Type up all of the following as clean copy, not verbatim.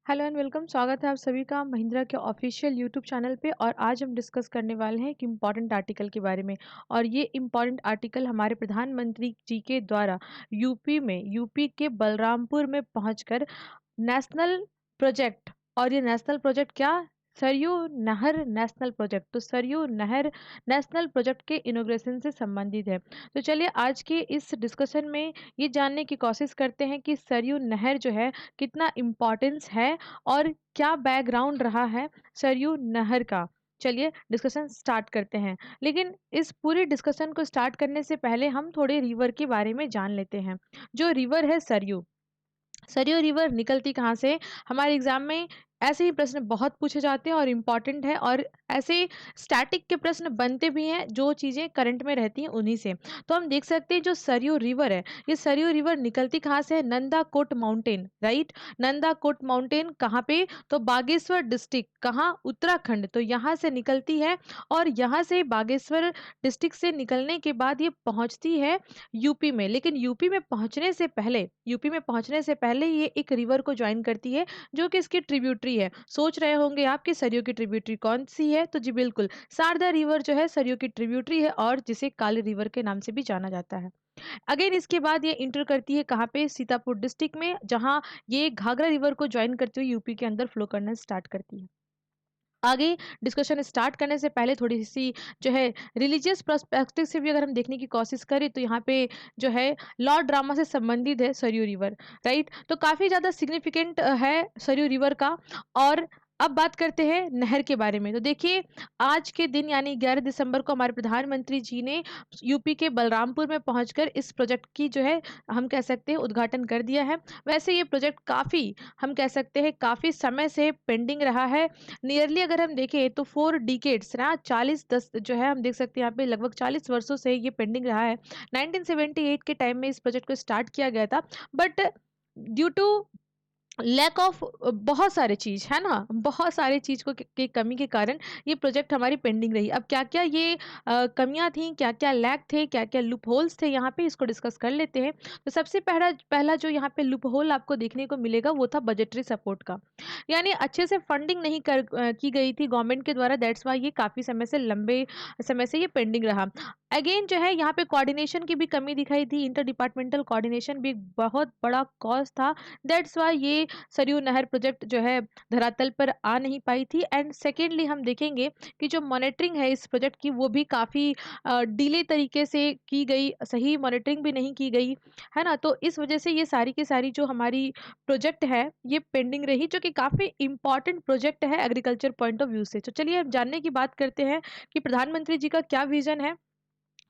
Hello and welcome. स्वागत है आप सभी का महिंद्रा के ऑफिशियल यूट्यूब चैनल पे। और आज हम डिस्कस करने वाले हैं एक इम्पॉर्टेंट आर्टिकल के बारे में। और ये इम्पॉर्टेंट आर्टिकल हमारे प्रधानमंत्री जी के द्वारा यूपी के बलरामपुर में पहुंचकर नेशनल प्रोजेक्ट। और ये नेशनल प्रोजेक्ट क्या? सरयू नहर नेशनल प्रोजेक्ट। तो सरयू नहर नेशनल प्रोजेक्ट के इनॉग्रेशन से संबंधित है। तो चलिए आज के इस डिस्कशन में ये जानने की कोशिश करते हैं कि सरयू नहर जो है कितना इम्पोर्टेंस है और क्या बैकग्राउंड रहा है सरयू नहर का। चलिए डिस्कशन स्टार्ट करते हैं। लेकिन इस पूरी डिस्कशन को स्टार्ट करने से पहले हम थोड़े रिवर के बारे में जान लेते हैं। जो रिवर है सरयू, सरयू रिवर निकलती कहाँ से? हमारे एग्जाम में ऐसे ही प्रश्न बहुत पूछे जाते हैं और इम्पॉर्टेंट है। और ऐसे स्टैटिक के प्रश्न बनते भी हैं, जो चीज़ें करंट में रहती हैं उन्हीं से। तो हम देख सकते हैं जो सरयू रिवर है, ये सरयू रिवर निकलती कहाँ से है? Nandakot mountain, right. Nandakot mountain कहाँ पे? तो बागेश्वर डिस्ट्रिक्ट। कहाँ? उत्तराखंड। तो यहाँ से निकलती है और यहाँ से बागेश्वर डिस्ट्रिक्ट से निकलने के बाद ये पहुँचती है यूपी में। लेकिन यूपी में पहुंचने से पहले ये एक रिवर को ज्वाइन करती है, जो कि इसकी ट्रिब्यूटरी है। सोच रहे होंगे आप कि सरयू की ट्रिब्यूटरी कौन सी है? तो जी बिल्कुल, शारदा रिवर जो है सरयू की ट्रिब्यूटरी है और जिसे काली रिवर के नाम से भी जाना जाता है। अगेन इसके बाद ये इंटर करती है कहाँ पे? सीतापुर डिस्ट्रिक्ट में, जहाँ ये घाघरा रिवर को ज्वाइन करते हुए यूपी के अंदर फ्लो करना स्टार्ट करती है। आगे डिस्कशन स्टार्ट करने से पहले थोड़ी सी जो है रिलीजियस पर्सपेक्टिव से भी अगर हम देखने की कोशिश करें, तो यहाँ पे जो है लॉर्ड ड्रामा से संबंधित है सरयू रिवर, राइट। तो काफ़ी ज़्यादा सिग्निफिकेंट है सरयू रिवर का। और अब बात करते हैं नहर के बारे में। तो देखिए, आज के दिन यानी 11 दिसंबर को हमारे प्रधानमंत्री जी ने यूपी के बलरामपुर में पहुंचकर इस प्रोजेक्ट की जो है हम कह सकते हैं उद्घाटन कर दिया है। वैसे ये प्रोजेक्ट काफ़ी हम कह सकते हैं काफ़ी समय से पेंडिंग रहा है। नियरली अगर हम देखें तो 4 डिकेड्स ना 40 10 जो है हम देख सकते हैं यहाँ पे लगभग 40 वर्षों से ये पेंडिंग रहा है। 1978 के टाइम में इस प्रोजेक्ट को स्टार्ट किया गया था, but due to lack of बहुत सारे चीज़ है ना, बहुत सारे चीज़ को की कमी के कारण ये प्रोजेक्ट हमारी पेंडिंग रही। अब क्या-क्या ये कमियाँ थी, क्या-क्या लैक थे, क्या-क्या लूप होल्स थे, यहाँ पे इसको डिस्कस कर लेते हैं। तो सबसे पहला पहला जो यहाँ पे लूप होल आपको देखने को मिलेगा वो था बजटरी सपोर्ट का। यानी अच्छे से फंडिंग नहीं की गई थी गवर्नमेंट के द्वारा, दैट्स व्हाई ये काफ़ी समय से लंबे समय से ये पेंडिंग रहा। अगेन जो है यहाँ पे कोऑर्डिनेशन की भी कमी दिखाई दी, इंटर डिपार्टमेंटल कोऑर्डिनेशन भी एक बहुत बड़ा कॉज़ था, दैट्स व्हाई ये सरयू नहर प्रोजेक्ट जो है धरातल पर आ नहीं पाई थी। एंड सेकेंडली हम देखेंगे कि जो मॉनिटरिंग है इस प्रोजेक्ट की वो भी काफ़ी डिले तरीके से की गई, सही मॉनिटरिंग भी नहीं की गई, है ना। तो इस वजह से ये सारी की सारी जो हमारी प्रोजेक्ट है ये पेंडिंग रही, जो कि काफ़ी इंपॉर्टेंट प्रोजेक्ट है एग्रीकल्चर पॉइंट ऑफ व्यू से। तो चलिए अब जानने की बात करते हैं कि प्रधानमंत्री जी का क्या विजन है।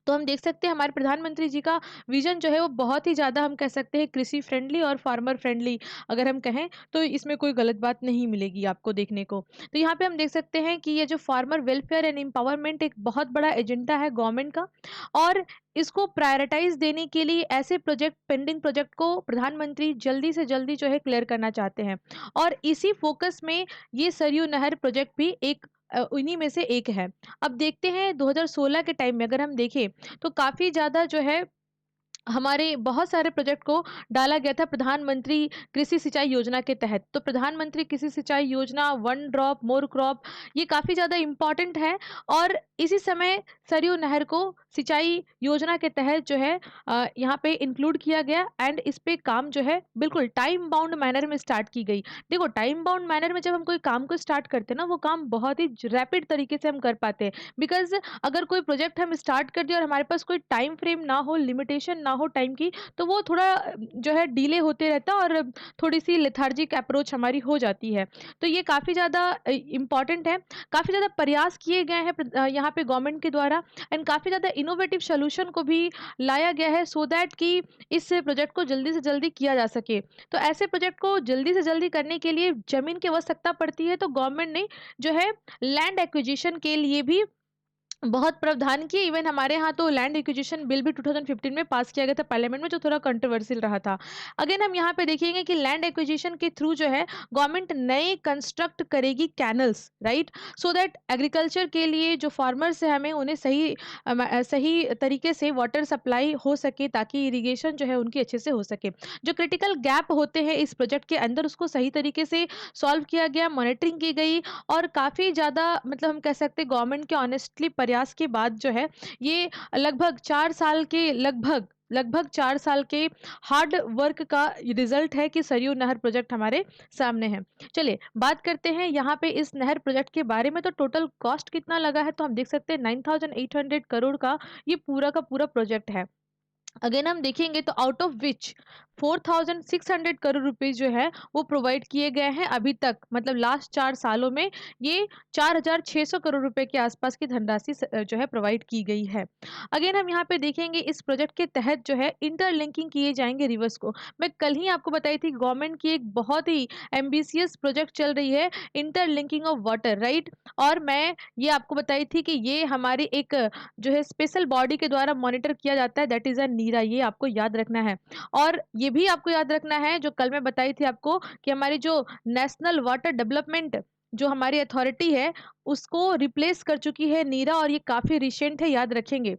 तो हम देख सकते हैं हमारे प्रधानमंत्री जी का विज़न जो है वो बहुत ही ज़्यादा हम कह सकते हैं कृषि फ्रेंडली और फार्मर फ्रेंडली, अगर हम कहें तो इसमें कोई गलत बात नहीं मिलेगी आपको देखने को। तो यहाँ पे हम देख सकते हैं कि ये जो फार्मर वेलफेयर एंड एम्पावरमेंट एक बहुत बड़ा एजेंडा है गवर्नमेंट का। और इसको प्रायोरिटाइज देने के लिए ऐसे प्रोजेक्ट, पेंडिंग प्रोजेक्ट को प्रधानमंत्री जल्दी से जल्दी जो है क्लियर करना चाहते हैं। और इसी फोकस में ये सरयू नहर प्रोजेक्ट भी एक उन्हीं में से एक है। अब देखते हैं 2016 के टाइम में अगर हम देखें तो काफ़ी ज़्यादा जो है हमारे बहुत सारे प्रोजेक्ट को डाला गया था प्रधानमंत्री कृषि सिंचाई योजना के तहत। तो प्रधानमंत्री कृषि सिंचाई योजना, वन ड्रॉप मोर क्रॉप, ये काफ़ी ज़्यादा इम्पॉर्टेंट है। और इसी समय सरयू नहर को सिंचाई योजना के तहत जो है यहाँ पे इंक्लूड किया गया। एंड इस पे काम जो है बिल्कुल टाइम बाउंड मैनर में स्टार्ट की गई। देखो, टाइम बाउंड मैनर में जब हम कोई काम को स्टार्ट करते हैं ना, वो काम बहुत ही रैपिड तरीके से हम कर पाते हैं। बिकॉज़ अगर कोई प्रोजेक्ट हम स्टार्ट कर दिया और हमारे पास कोई टाइम फ्रेम ना हो, लिमिटेशन ना हो टाइम की, तो वो थोड़ा जो है डिले होते रहता है और थोड़ी-सी लेथार्जिक अप्रोच हमारी हो जाती है। तो ये काफ़ी ज़्यादा इम्पोर्टेंट है। काफ़ी ज़्यादा प्रयास किए गए हैं यहाँ पे गवर्नमेंट के द्वारा। एंड काफ़ी ज़्यादा इनोवेटिव सॉल्यूशन को भी लाया गया है सो दैट कि इस प्रोजेक्ट को जल्दी से जल्दी किया जा सके। तो ऐसे प्रोजेक्ट को जल्दी से जल्दी करने के लिए ज़मीन की आवश्यकता पड़ती है, तो गवर्नमेंट ने जो है लैंड एक्विजिशन के लिए भी बहुत प्रावधान किए। इवन हमारे यहाँ तो लैंड एक्विजिशन बिल भी 2015 में पास किया गया था पार्लियामेंट में, जो थोड़ा कंट्रोवर्शियल रहा था। अगेन हम यहाँ पे देखेंगे कि लैंड एक्विजिशन के थ्रू जो है गवर्नमेंट नए कंस्ट्रक्ट करेगी canals, right, so that agriculture के लिए जो फार्मर्स है हमें उन्हें सही तरीके से वाटर सप्लाई हो सके, ताकि इरिगेशन जो है उनकी अच्छे से हो सके। जो क्रिटिकल गैप होते हैं इस प्रोजेक्ट के अंदर उसको सही तरीके से सॉल्व किया गया, मॉनिटरिंग की गई, और काफ़ी ज़्यादा मतलब हम कह सकते हैं गवर्नमेंट के ऑनेस्टली प्रयास के बाद जो है ये लगभग 4 साल के लगभग 4 साल के हार्ड वर्क का रिजल्ट है कि सरयू नहर प्रोजेक्ट हमारे सामने है। चलिए बात करते हैं यहाँ पे इस नहर प्रोजेक्ट के बारे में। तो टोटल कॉस्ट कितना लगा है, तो हम देख सकते हैं 9,800 करोड़ का ये पूरा का पूरा प्रोजेक्ट है। अगेन हम देखेंगे तो out of which 4,600 crore rupees जो है वो प्रोवाइड किए गए हैं अभी तक, मतलब लास्ट 4 सालों में ये 4,600 करोड़ रुपए के आसपास की धनराशि जो है प्रोवाइड की गई है। अगेन हम यहाँ पे देखेंगे इस प्रोजेक्ट के तहत जो है इंटरलिंकिंग किए जाएंगे रिवर्स को। मैं कल ही आपको बताई थी गवर्नमेंट की एक बहुत ही एम्बिशियस प्रोजेक्ट चल रही है, इंटरलिंकिंग ऑफ वाटर, राइट। और मैं ये आपको बताई थी कि ये हमारी एक जो है स्पेशल बॉडी के द्वारा मॉनिटर किया जाता है, दैट इज अ नीरा, ये आपको याद रखना है। और ये भी आपको याद रखना है जो कल मैं बताई थी आपको कि हमारी जो नेशनल वाटर डेवलपमेंट जो हमारी अथॉरिटी है उसको रिप्लेस कर चुकी है नीरा, और ये काफी रिसेंट है, याद रखेंगे।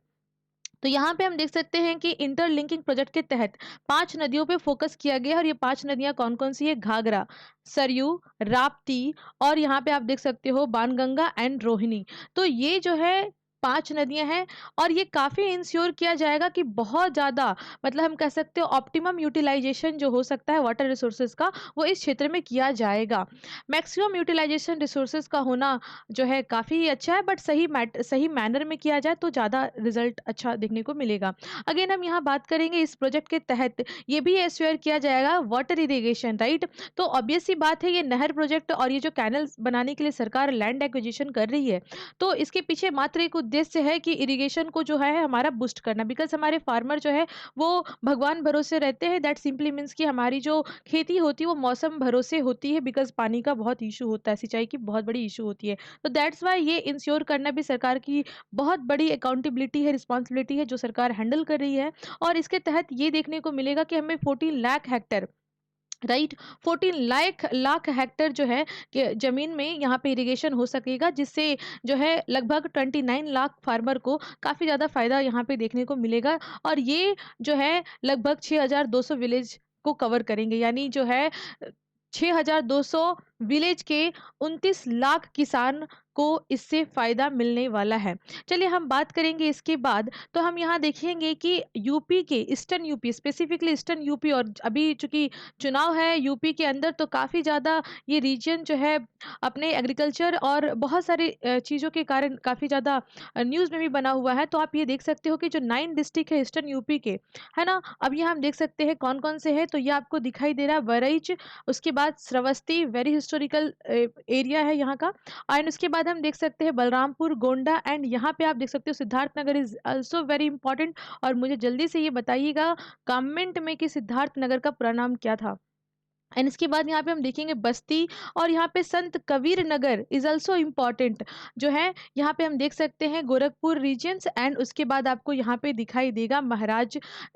तो यहाँ पे हम देख सकते हैं कि इंटरलिंकिंग प्रोजेक्ट के तहत 5 नदियों पे फोकस किया गया है, और ये 5 नदियां कौन कौन सी है, घाघरा, सरयू, राप्ती, और यहाँ पे आप देख सकते हो बाणगंगा एंड रोहिणी। तो ये जो है 5 नदियां हैं, और ये काफी इंश्योर किया जाएगा कि बहुत ज्यादा मतलब हम कह सकते हो ऑप्टिमम यूटिलाइजेशन जो हो सकता है वाटर रिसोर्सेज का वो इस क्षेत्र में किया जाएगा। मैक्सिमम यूटिलाइजेशन रिसोर्सेज का होना जो है काफ़ी अच्छा है, बट सही मैनर में किया जाए तो ज़्यादा रिजल्ट अच्छा देखने को मिलेगा। अगेन हम यहाँ बात करेंगे इस प्रोजेक्ट के तहत ये भी एश्योर किया जाएगा वाटर इरिगेशन, राइट। तो ऑब्वियस सी बात है ये नहर प्रोजेक्ट और ये जो कैनल बनाने के लिए सरकार लैंड एक्विजिशन कर रही है, तो इसके पीछे मात्र एक उद्देश्य है कि इरिगेशन को जो है हमारा बूस्ट करना, बिकॉज हमारे फार्मर जो है वो भगवान भरोसे रहते हैं। दैट सिंपली मीन्स कि हमारी जो खेती होती है वो मौसम भरोसे होती है, बिकॉज पानी का बहुत इशू होता है, सिंचाई की बहुत बड़ी इशू होती है। तो दैट्स वाई ये इंश्योर करना भी सरकार की बहुत बड़ी अकाउंटेबिलिटी है, रिस्पॉन्सिबिलिटी है जो सरकार हैंडल कर रही है। और इसके तहत ये देखने को मिलेगा कि हमें 14 lakh hectare, right, 14 lakh hectare जो है कि जमीन में यहाँ पे इरिगेशन हो सकेगा, जिससे जो है लगभग 29 लाख फार्मर को काफ़ी ज़्यादा फायदा यहाँ पे देखने को मिलेगा। और ये जो है लगभग 6,200 विलेज को कवर करेंगे, यानी जो है 6,200 विलेज के 29 लाख किसान को इससे फायदा मिलने वाला है। चलिए हम बात करेंगे इसके बाद, तो हम यहाँ देखेंगे कि यूपी के eastern UP, specifically eastern UP, और अभी चूंकि चुनाव है यूपी के अंदर तो काफ़ी ज़्यादा ये रीजन जो है अपने एग्रीकल्चर और बहुत सारी चीज़ों के कारण काफ़ी ज़्यादा न्यूज़ में भी बना हुआ है। तो आप ये देख सकते हो कि जो 9 डिस्ट्रिक्ट है ईस्टर्न यूपी के, है ना, अब ये हम देख सकते हैं कौन कौन से हैं। तो ये आपको दिखाई दे रहा है बहराइच, उसके बाद श्रावस्ती, वेरी हिस्टोरिकल एरिया है यहाँ का, एंड उसके बाद हम देख सकते हैं बलरामपुर, गोंडा, एंड यहाँ पे आप देख सकते हो Siddharthnagar is also very important. और मुझे जल्दी से ये बताइएगा कमेंट में कि सिद्धार्थनगर का पूरा नाम क्या था। एंड इसके बाद यहाँ पे हम देखेंगे बस्ती, और यहाँ पे संत Kabir Nagar is also important जो है। यहाँ पे हम देख सकते हैं गोरखपुर रीजन्स, एंड उसके बाद आपको यहाँ पे दिखाई देगा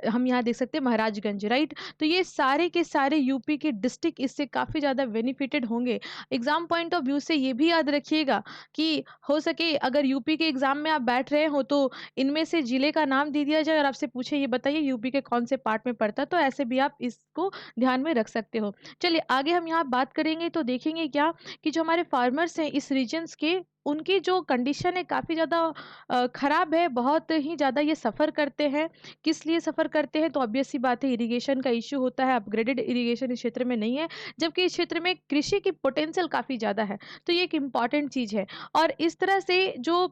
हम यहाँ देख सकते हैं महाराजगंज, राइट। तो ये सारे के सारे यूपी के डिस्ट्रिक्ट इससे काफ़ी ज़्यादा बेनिफिटेड होंगे। एग्जाम पॉइंट ऑफ व्यू से ये भी याद रखिएगा कि हो सके अगर यूपी के एग्जाम में आप बैठ रहे हो तो इनमें से जिले का नाम दे दिया जाए और आपसे पूछे ये बताइए यूपी के कौन से पार्ट में पड़ता है, तो ऐसे भी आप इसको ध्यान में रख सकते हो। चलिए आगे हम यहाँ बात करेंगे तो देखेंगे क्या कि जो हमारे फार्मर्स हैं इस रीजन्स के, उनकी जो कंडीशन है काफ़ी ज़्यादा ख़राब है, बहुत ही ज़्यादा ये सफ़र करते हैं। किस लिए सफ़र करते हैं, तो ऑब्वियस सी बात है इरिगेशन का इश्यू होता है, अपग्रेडेड इरिगेशन इस क्षेत्र में नहीं है, जबकि इस क्षेत्र में कृषि की पोटेंशियल काफ़ी ज़्यादा है। तो ये एक इम्पॉर्टेंट चीज़ है। और इस तरह से जो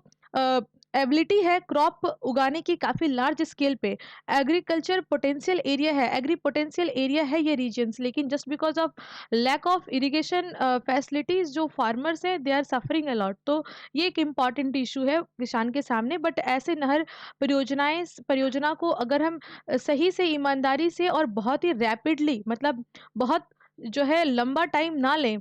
एबिलिटी है क्रॉप उगाने की काफ़ी लार्ज स्केल पे, एग्रीकल्चर पोटेंशियल एरिया है, एग्री पोटेंशियल एरिया है ये रीजन्स, लेकिन just because of lack of irrigation facilities जो फार्मर्स हैं दे आर सफरिंग अलॉट। तो ये एक इम्पॉर्टेंट इशू है किसान के सामने। बट ऐसे नहर परियोजना को अगर हम सही से, ईमानदारी से और बहुत ही रैपिडली, मतलब बहुत जो है लंबा टाइम ना लें,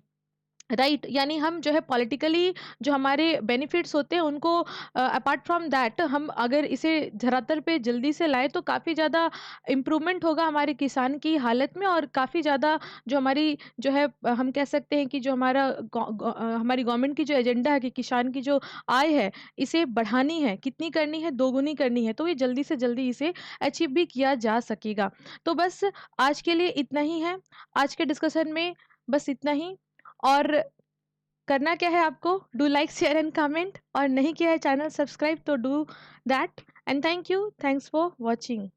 राइट, यानी हम जो है पॉलिटिकली जो हमारे बेनिफिट्स होते हैं उनको अपार्ट फ्रॉम दैट हम अगर इसे धरातल पे जल्दी से लाएँ तो काफ़ी ज़्यादा इम्प्रूवमेंट होगा हमारे किसान की हालत में, और काफ़ी ज़्यादा जो हमारी जो है हम कह सकते हैं कि जो हमारा हमारी गवर्नमेंट की जो एजेंडा है कि किसान की जो आय है, इसे बढ़ानी है, कितनी करनी है, दोगुनी करनी है, तो ये जल्दी से जल्दी इसे अचीव भी किया जा सकेगा। तो बस आज के लिए इतना ही है, आज के डिस्कशन में बस इतना ही। और करना क्या है आपको, do like share and comment, और नहीं किया है चैनल सब्सक्राइब तो do that. And thank you, thanks for watching.